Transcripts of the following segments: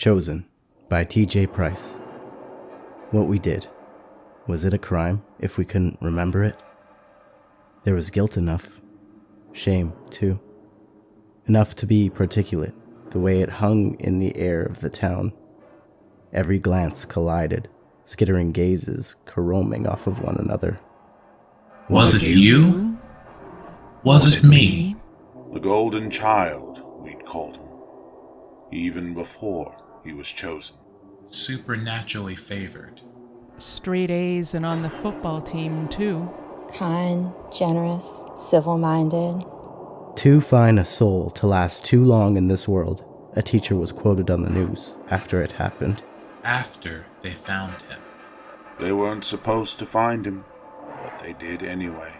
Chosen by T.J. Price. What we did. Was it a crime if we couldn't remember it? There was guilt enough. Shame, too. Enough to be particulate, the way it hung in the air of the town. Every glance collided, skittering gazes caroming off of one another. Was it you? Was it me? The golden child, we'd called him. Even before he was chosen. Supernaturally favored. Straight A's and on the football team, too. Kind, generous, civil-minded. Too fine a soul to last too long in this world, a teacher was quoted on the news after it happened. After they found him. They weren't supposed to find him, but they did anyway.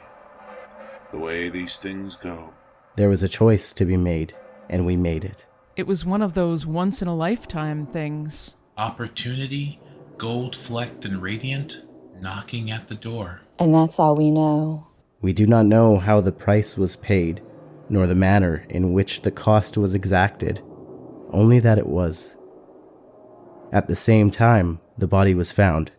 The way these things go. There was a choice to be made, and we made it. It was one of those once-in-a-lifetime things. Opportunity, gold-flecked and radiant, knocking at the door. And that's all we know. We do not know how the price was paid, nor the manner in which the cost was exacted, only that it was. At the same time, the body was found,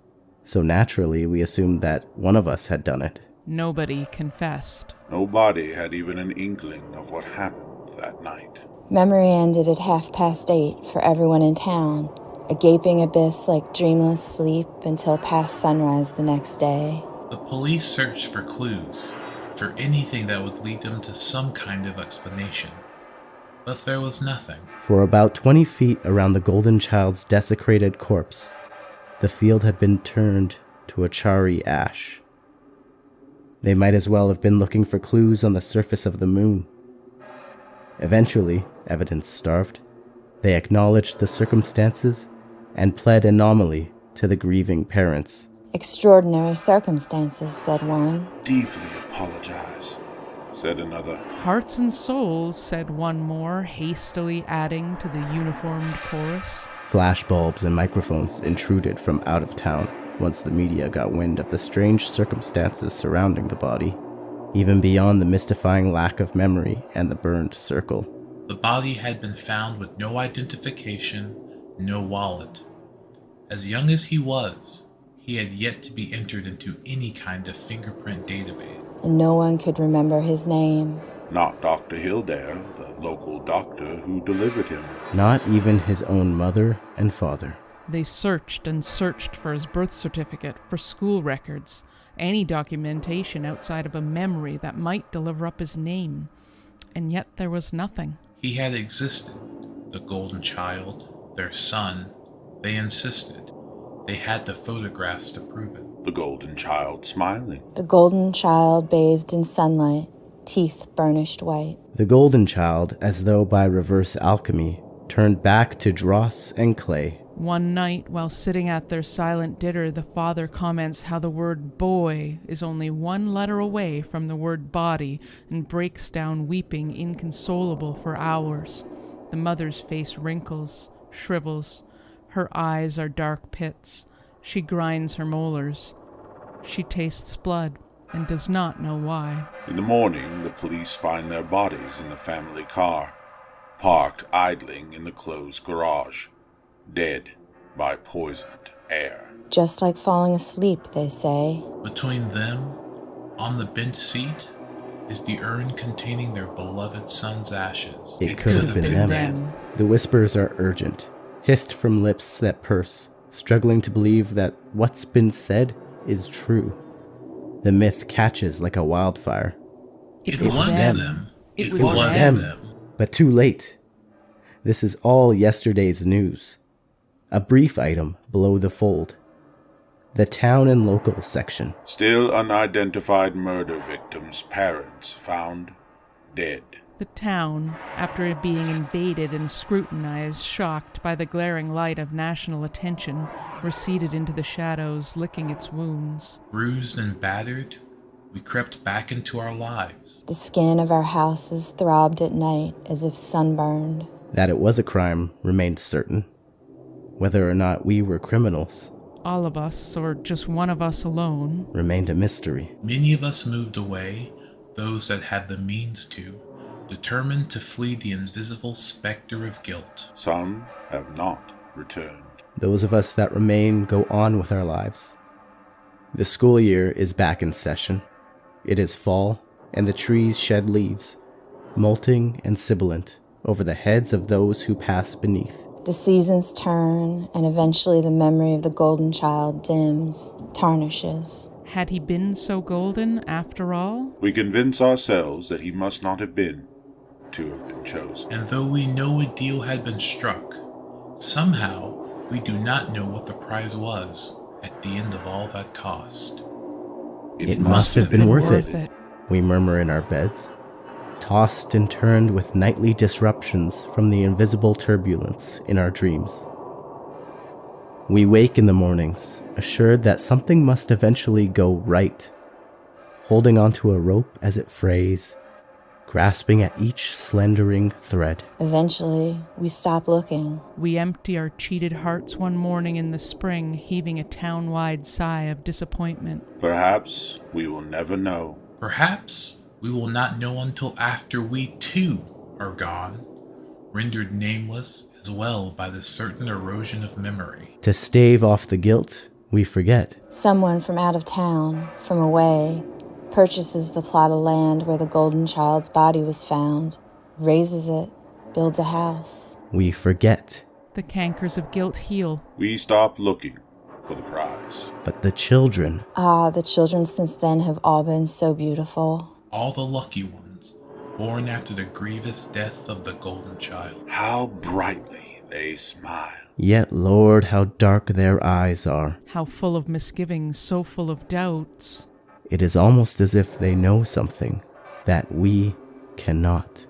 so naturally we assumed that one of us had done it. Nobody confessed. Nobody had even an inkling of what happened that night. Memory ended at 8:30 for everyone in town, a gaping abyss like dreamless sleep until past sunrise the next day. The police searched for clues, for anything that would lead them to some kind of explanation. But there was nothing. For about 20 feet around the golden child's desecrated corpse, the field had been turned to a charry ash. They might as well have been looking for clues on the surface of the moon. Eventually, evidence starved, they acknowledged the circumstances and pled anomaly to the grieving parents. Extraordinary circumstances, said one. Deeply apologize, said another. Hearts and souls, said one more, hastily adding to the uniformed chorus. Flashbulbs and microphones intruded from out of town once the media got wind of the strange circumstances surrounding the body, even beyond the mystifying lack of memory and the burned circle. The body had been found with no identification, no wallet. As young as he was, he had yet to be entered into any kind of fingerprint database. And no one could remember his name. Not Dr. Hildair, the local doctor who delivered him. Not even his own mother and father. They searched and searched for his birth certificate, for school records, any documentation outside of a memory that might deliver up his name. And yet there was nothing. He had existed. The golden child, their son, they insisted. They had the photographs to prove it. The golden child smiling. The golden child bathed in sunlight, teeth burnished white. The golden child, as though by reverse alchemy, turned back to dross and clay. One night, while sitting at their silent dinner, the father comments how the word boy is only one letter away from the word body and breaks down weeping inconsolable for hours. The mother's face wrinkles, shrivels. Her eyes are dark pits. She grinds her molars. She tastes blood and does not know why. In the morning, the police find their bodies in the family car, parked idling in the closed garage. Dead by poisoned air. Just like falling asleep, they say. Between them, on the bench seat, is the urn containing their beloved son's ashes. It could have been them. The whispers are urgent, hissed from lips that purse, struggling to believe that what's been said is true. The myth catches like a wildfire. It was them. It was them. But too late. This is all yesterday's news. A brief item below the fold. The town and local section. Still unidentified murder victims' parents found dead. The town, after being invaded and scrutinized, shocked by the glaring light of national attention, receded into the shadows, licking its wounds. Bruised and battered, we crept back into our lives. The skin of our houses throbbed at night as if sunburned. That it was a crime remained certain. Whether or not we were criminals, all of us, or just one of us alone, remained a mystery. Many of us moved away, those that had the means to, determined to flee the invisible specter of guilt. Some have not. returned. Those of us that remain go on with our lives. The school year is back in session. It is fall, and the trees shed leaves, molting and sibilant, over the heads of those who pass beneath. The seasons turn, and eventually the memory of the golden child dims, tarnishes. Had he been so golden after all? We convince ourselves that he must not have been to have been chosen. And though we know a deal had been struck, somehow we do not know what the prize was at the end of all that cost. It must have been worth it, we murmur in our beds, tossed and turned with nightly disruptions from the invisible turbulence in our dreams. We wake in the mornings, assured that something must eventually go right, holding onto a rope as it frays, grasping at each slendering thread. Eventually, we stop looking. We empty our cheated hearts one morning in the spring, heaving a town-wide sigh of disappointment. Perhaps we will never know. Perhaps we will not know until after we too are gone, rendered nameless as well by the certain erosion of memory. To stave off the guilt, we forget. Someone from out of town, from away, purchases the plot of land where the golden child's body was found, raises it, builds a house. We forget. The cankers of guilt heal. We stop looking for the prize. But the children, The children since then have all been so beautiful. All the lucky ones, born after the grievous death of the golden child. How brightly they smile. yet Lord, how dark their eyes are. How full of misgivings, so full of doubts. It is almost as if they know something that we cannot.